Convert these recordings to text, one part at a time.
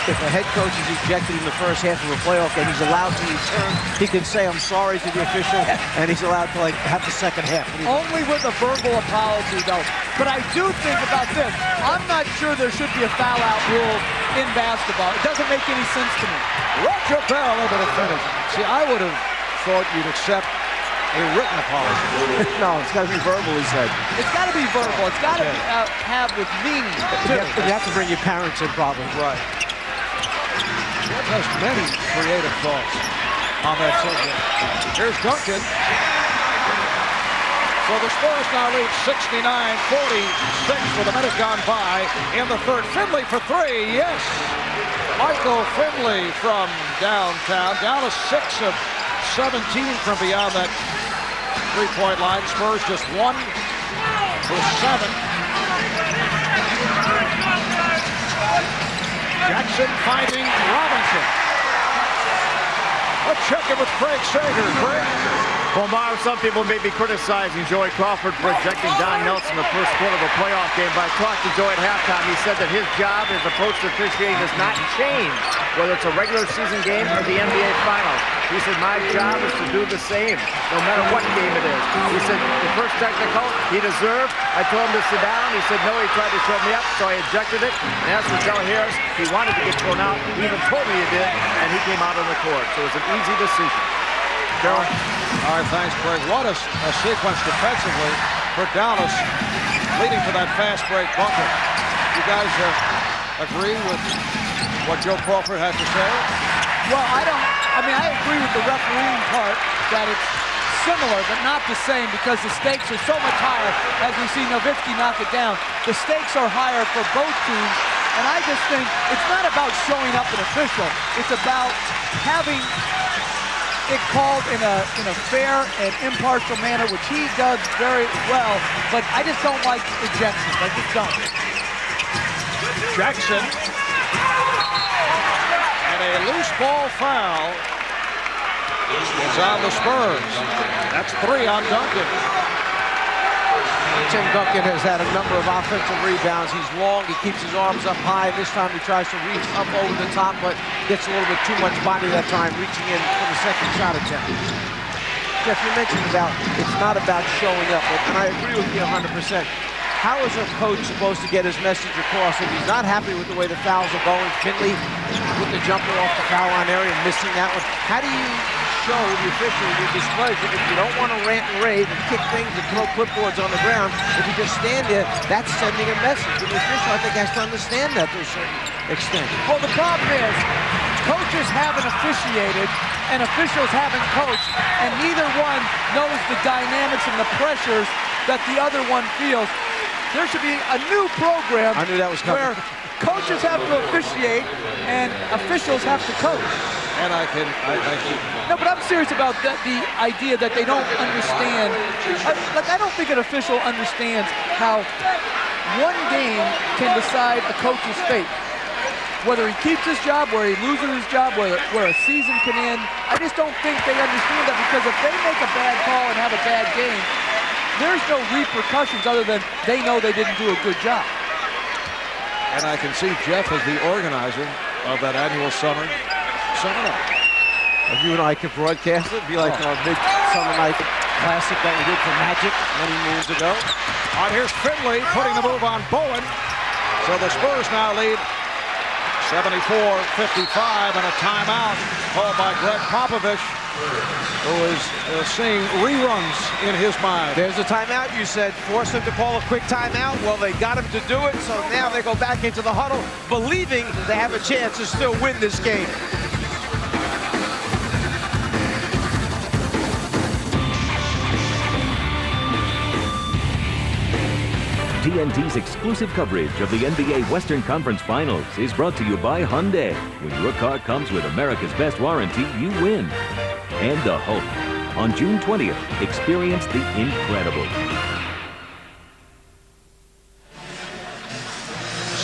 if a head coach is ejected in the first half of a playoff game, he's allowed to return. He can say, I'm sorry to the official, and he's allowed to have the second half. Only with a verbal apology, though. But I do think about this. I'm not sure there should be a foul-out rule in basketball. It doesn't make any sense to me. Roger Bell able to finish. See, I would have thought you'd accept a written apology. No, it's got to be verbal, he said. It's got to be verbal. It's got to have with meaning. You have to bring your parents in, probably. Right. Jeff has many creative thoughts on that subject. Here's Duncan. So the Spurs now lead 69-46 with a minute gone by in the third. Finley for three, yes. Michael Finley from downtown, down to 6 of 17 from beyond that three-point line. Spurs just 1 for 7. Jackson finding Robinson. Let's check in with Craig Sager. Craig. Well, Marv, some people may be criticizing Joey Crawford for ejecting Don Nelson in the first quarter of a playoff game, but I talked to Joey at halftime. He said that his job, his approach to officiating has not changed, whether it's a regular season game or the NBA Finals. He said, my job is to do the same, no matter what game it is. He said, the first technical, he deserved. I told him to sit down. He said, no, he tried to shut me up, so I ejected it. And as for Joe Harris, he wanted to get thrown out. He even told me he did, and he came out on the court. So it was an easy decision. Darryl. All right, thanks, Craig. What a sequence defensively for Dallas, leading to that fast break bucket. You guys agree with what Joe Crawford had to say? Well, I agree with the refereeing part that it's similar but not the same because the stakes are so much higher as we see Nowitzki knock it down. The stakes are higher for both teams, and I just think it's not about showing up an official. It's about having it called in a fair and impartial manner, which he does very well, but I just don't like ejections. I just don't. Jackson. And a loose ball foul is on the Spurs. That's 3 on Duncan. Tim Duncan has had a number of offensive rebounds. He's long, he keeps his arms up high. This time he tries to reach up over the top, but gets a little bit too much body that time, reaching in for the second shot attempt. Jeff, you mentioned about it's not about showing up, and I agree with you 100%. How is a coach supposed to get his message across if he's not happy with the way the fouls are going? Finley with the jumper off the foul line area and missing that one. How do you show the official your displeasure if you don't want to rant and rave and kick things and throw clipboards on the ground? If you just stand there, that's sending a message. And the official, I think, has to understand that to a certain extent. Well, the problem is coaches haven't officiated and officials haven't coached, and neither one knows the dynamics and the pressures that the other one feels. There should be a new program I knew that was coming. Where coaches have to officiate and officials have to coach. And I can. No, but I'm serious about the idea that they don't understand. I don't think an official understands how one game can decide a coach's fate. Whether he keeps his job, where he loses his job, where a season can end. I just don't think they understand that, because if they make a bad call and have a bad game, there's no repercussions other than they know they didn't do a good job. And I can see Jeff as the organizer of that annual summer seminar. If you and I could broadcast it, it'd be like our big summer night classic that we did for Magic many moons ago. All right, here's Finley putting the move on Bowen. So the Spurs now lead 74-55, and a timeout called by Greg Popovich, who is seeing reruns in his mind. There's a timeout, you said. Force him to call a quick timeout. Well, they got him to do it, so now they go back into the huddle, believing they have a chance to still win this game. TNT's exclusive coverage of the NBA Western Conference Finals is brought to you by Hyundai. When your car comes with America's best warranty, you win. And the Hulk. On June 20th, experience the incredible.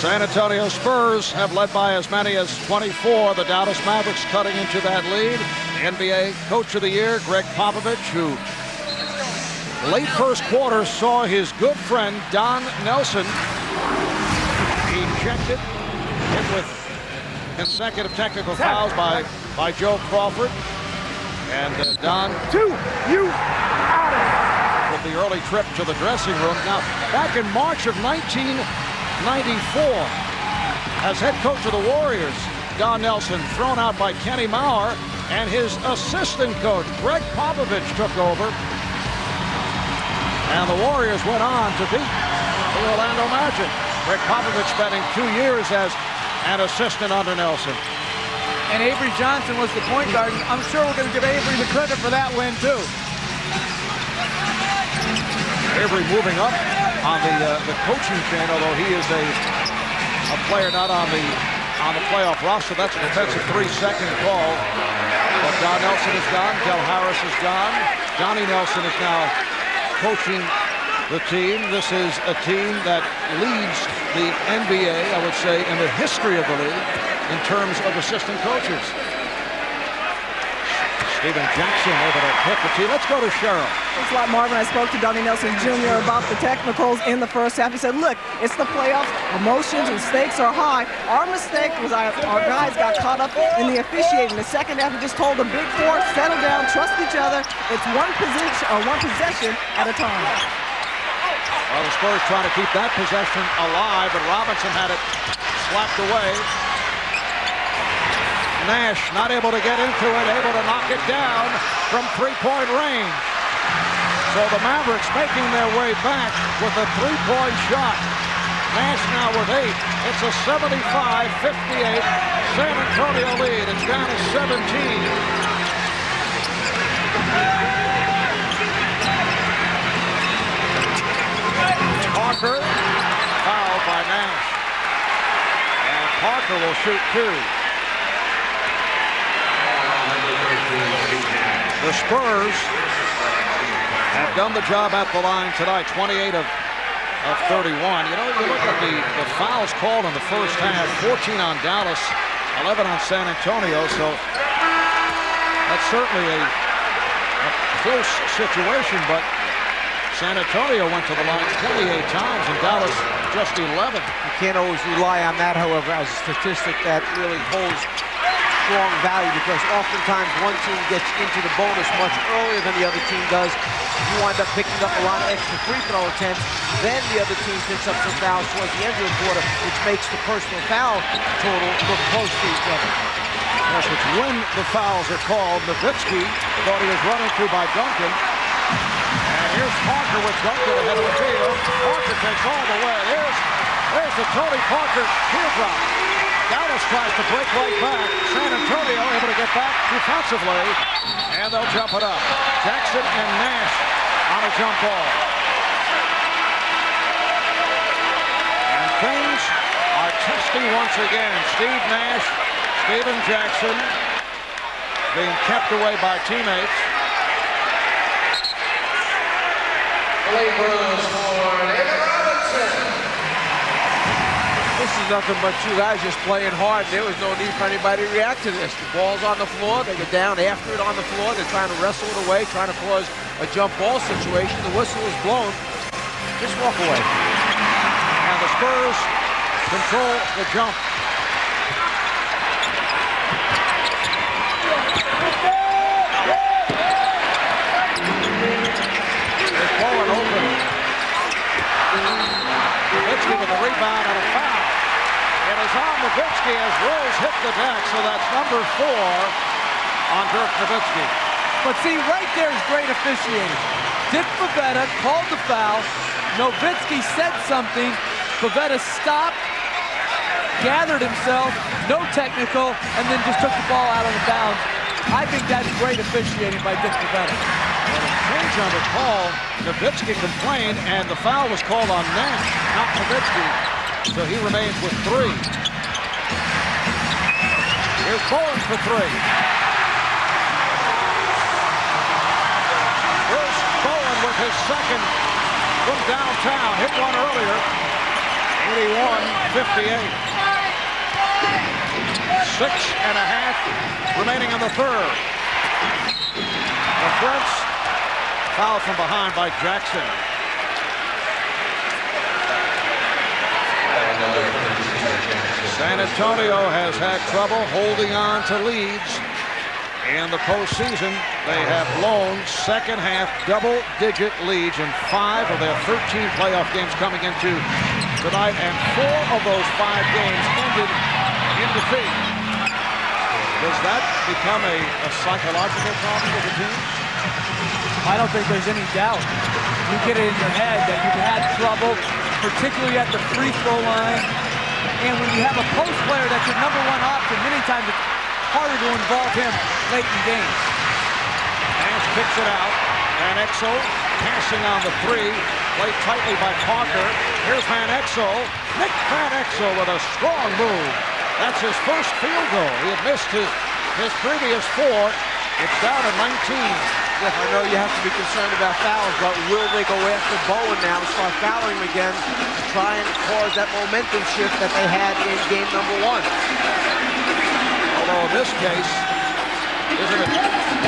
San Antonio Spurs have led by as many as 24. The Dallas Mavericks cutting into that lead. The NBA Coach of the Year, Greg Popovich, who late first quarter saw his good friend Don Nelson ejected, hit with consecutive technical fouls by Joe Crawford. And Don with the early trip to the dressing room. Now, back in March of 1994, as head coach of the Warriors, Don Nelson thrown out by Kenny Maurer, and his assistant coach, Greg Popovich, took over. And the Warriors went on to beat the Orlando Magic. Greg Popovich spending 2 years as an assistant under Nelson. And Avery Johnson was the point guard. I'm sure we're going to give Avery the credit for that win, too. Avery moving up on the coaching chain, although he is a player not on the playoff roster. That's a defensive 3-second call. But Don Nelson is gone. Del Harris is gone. Donnie Nelson is now coaching the team. This is a team that leads the NBA, I would say, in the history of the league in terms of assistant coaches. Stephen Jackson over to hit the team. Let's go to Cheryl. Thanks a lot, Marvin. I spoke to Donnie Nelson Jr. about the technicals in the first half. He said, look, it's the playoffs. Emotions and stakes are high. Our mistake was our guys got caught up in the officiating. The second half, he just told the big four, settle down, trust each other. It's one possession at a time. Well, the Spurs trying to keep that possession alive, but Robinson had it slapped away. Nash not able to get into it, able to knock it down from three-point range. So the Mavericks making their way back with a three-point shot. Nash now with 8. It's a 75-58 San Antonio lead. It's down to 17. Parker fouled by Nash. And Parker will shoot 2. The Spurs have done the job at the line tonight, 28 of 31. You know, you look at the fouls called in the first half, 14 on Dallas, 11 on San Antonio, so that's certainly a close situation, but San Antonio went to the line 28 times and Dallas just 11. You can't always rely on that, however, as a statistic that really holds strong value, because oftentimes one team gets into the bonus much earlier than the other team does. You wind up picking up a lot of extra free throw attempts. Then the other team picks up some fouls towards the end of the quarter, which makes the personal foul total look close to each other. Yes, it's when the fouls are called. Nowitzki thought he was running through by Duncan. And here's Parker with Duncan ahead of the field. Parker takes all the way. There's the Tony Parker teardrop. Dallas tries to break right back. San Antonio able to get back defensively, and they'll jump it up. Jackson and Nash on a jump ball. And things are testing once again. Steve Nash, Stephen Jackson being kept away by teammates. This is nothing but two guys just playing hard. There was no need for anybody to react to this. The ball's on the floor. They get down after it on the floor. They're trying to wrestle it away, trying to cause a jump ball situation. The whistle is blown. Just walk away. And the Spurs control the jump. They're pulling open. Nowitzki with the rebound and a foul. It is on Nowitzki as Rose hit the deck, so that's number 4 on Dirk Nowitzki. But see, right there is great officiating. Dick Pavetta called the foul. Nowitzki said something. Pavetta stopped, gathered himself, no technical, and then just took the ball out on the bounds. I think that's great officiating by Dick Pavetta. Well, a change on the call. Nowitzki complained, and the foul was called on Nash, not Nowitzki. So he remains with 3. Here's Bowen for 3. Bruce Bowen with his second from downtown. Hit one earlier. 81-58. 6.5 remaining in the third. The French foul from behind by Jackson. San Antonio has had trouble holding on to leads in the postseason. They have blown second-half double-digit leads in 5 of their 13 playoff games coming into tonight, and 4 of those 5 games ended in defeat. Does that become a psychological problem for the team? I don't think there's any doubt. You get it in your head that you've had trouble, particularly at the free throw line. And when you have a post player that's your #1 option, many times it's harder to involve him late in games. Nash kicks it out. Van Exel passing on the 3. Played tightly by Parker. Here's Van Exel. Nick Van Exel with a strong move. That's his first field goal. He had missed his previous 4. It's down to 19. Jeff, I know you have to be concerned about fouls, but will they go after Bowen now and start fouling him again to try and cause that momentum shift that they had in game #1? Although in this case, isn't it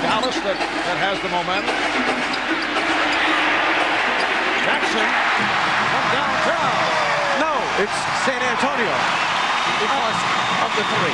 Dallas that has the momentum? Jackson from downtown. No, it's San Antonio because of the 3.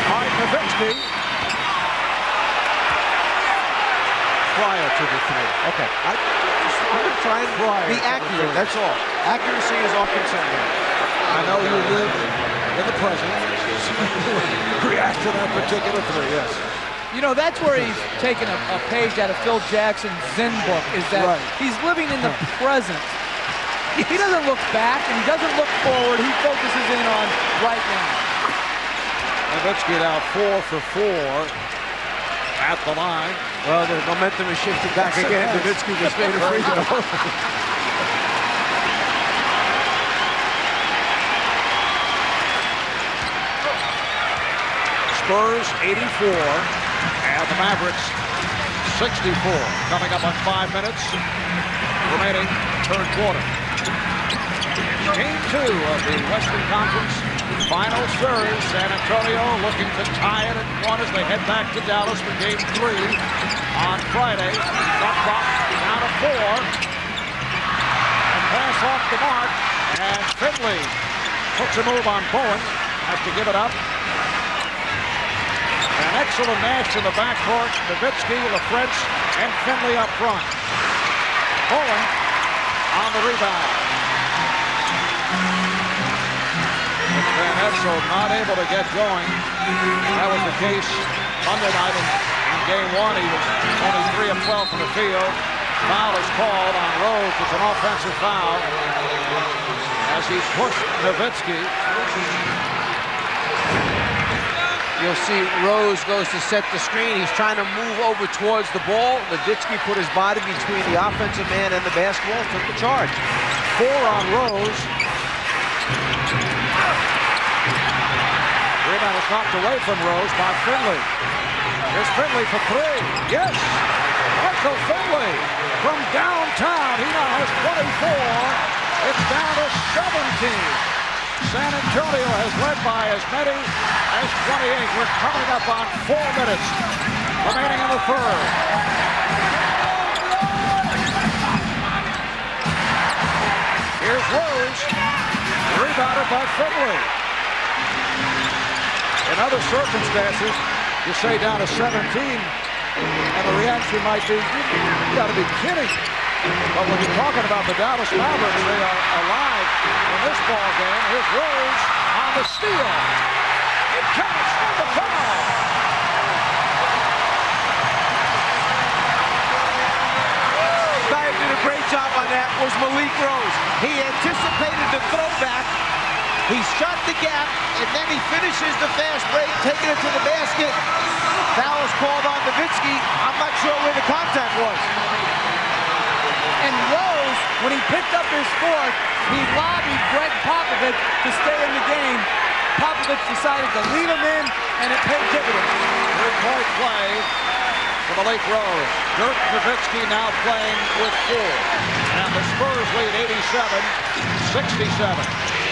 All right, Nowitzki. Prior to the 3. Okay. I just want to try and be accurate, that's all. Accuracy is all concerned here. I know you live in the present. React to that particular 3, yes. You know, that's where he's taken a page out of Phil Jackson's Zen book, is that he's living in the present. He doesn't look back and he doesn't look forward. He focuses in on right now. Nowitzki now 4 for 4 at the line. Well, the momentum is shifted back again. Nowitzki just made a free throw. Spurs 84 and the Mavericks 64. Coming up on 5 minutes remaining third quarter. Game 2 of the Western Conference Final Series. San Antonio looking to tie it at 1 as they head back to Dallas for game 3 on Friday. Shot clock down to 4. And pass off the mark. And Finley puts a move on Bowen. Has to give it up. An excellent Nash in the backcourt. Nowitzki, LaFrentz, and Finley up front. Bowen on the rebound. Van Exel not able to get going. That was the case Monday night in game 1. He was only 3 of 12 from the field. Foul is called on Rose. It's an offensive foul as he pushed Nowitzki. You'll see Rose goes to set the screen. He's trying to move over towards the ball. Nowitzki put his body between the offensive man and the basketball, took the charge. 4 on Rose. Rebound is knocked away from Rose by Finley. Here's Finley for 3. Yes! Michael Finley from downtown. He now has 24. It's down to 17. San Antonio has led by as many as 28. We're coming up on 4 minutes remaining in the third. Here's Rose. Rebounded by Finley. In other circumstances, you say down to 17, and the reaction might be, you got to be kidding. But when you're talking about the Dallas Mavericks, they are alive in this ball game. Here's Rose on the steal. It counts for the foul. Guy who did a great job on that was Malik Rose. He anticipated the throwback. He shot the gap, and then he finishes the fast break, taking it to the basket. Foul is called on Nowitzki. I'm not sure where the contact was. And Rose, when he picked up his fourth, he lobbied Greg Popovich to stay in the game. Popovich decided to lead him in, and it paid dividends. Three-point play for Malik Rose. Dirk Nowitzki now playing with 4. And the Spurs lead 87-67.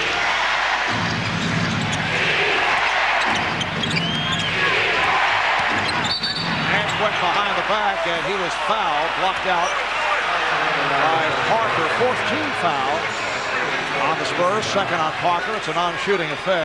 Went behind the back, and he was fouled, blocked out by Parker. 4th team foul. on the Spurs, second on Parker. It's a non-shooting affair.